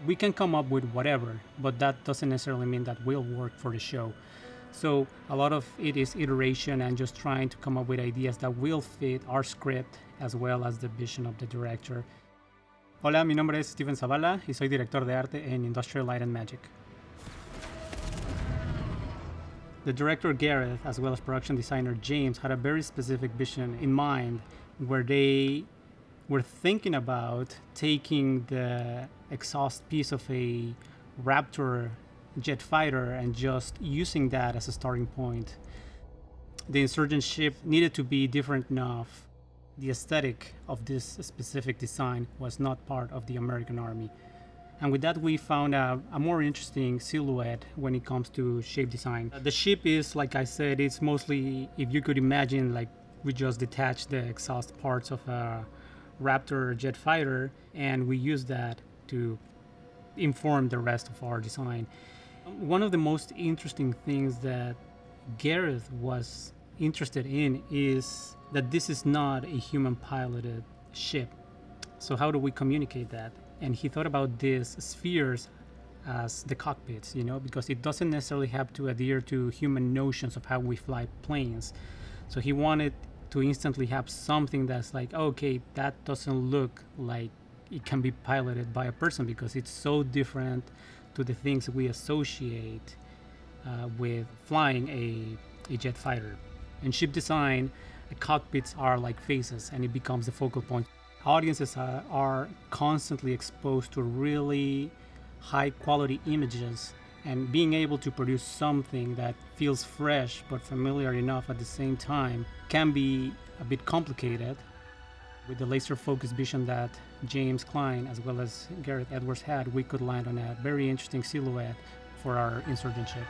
We can come up with whatever, but that doesn't necessarily mean that will work for the show. So a lot of it is iteration and just trying to come up with ideas that will fit our script as well as the vision of the director. Hola, mi nombre es Stephen Zavala y soy director de arte en Industrial Light and Magic. The director Gareth, as well as production designer James, had a very specific vision in mind where they were thinking about taking the exhaust piece of a Raptor jet fighter and just using that as a starting point. The insurgent ship needed to be different enough. The aesthetic of this specific design was not part of the American Army. And with that, we found a more interesting silhouette when it comes to shape design. The ship is, like I said, it's mostly, if you could imagine, like we just detach the exhaust parts of a Raptor jet fighter, and we use that to inform the rest of our design. One of the most interesting things that Gareth was interested in is that this is not a human piloted ship. So how do we communicate that? And he thought about these spheres as the cockpits, because it doesn't necessarily have to adhere to human notions of how we fly planes. So he wanted to instantly have something that's like, okay, that doesn't look like it can be piloted by a person because it's so different to the things we associate with flying a jet fighter. In ship design, the cockpits are like faces and it becomes the focal point. Audiences are constantly exposed to really high quality images, and being able to produce something that feels fresh but familiar enough at the same time can be a bit complicated. With the laser focused vision that James Klein as well as Gareth Edwards had, we could land on a very interesting silhouette for our insurgent ship.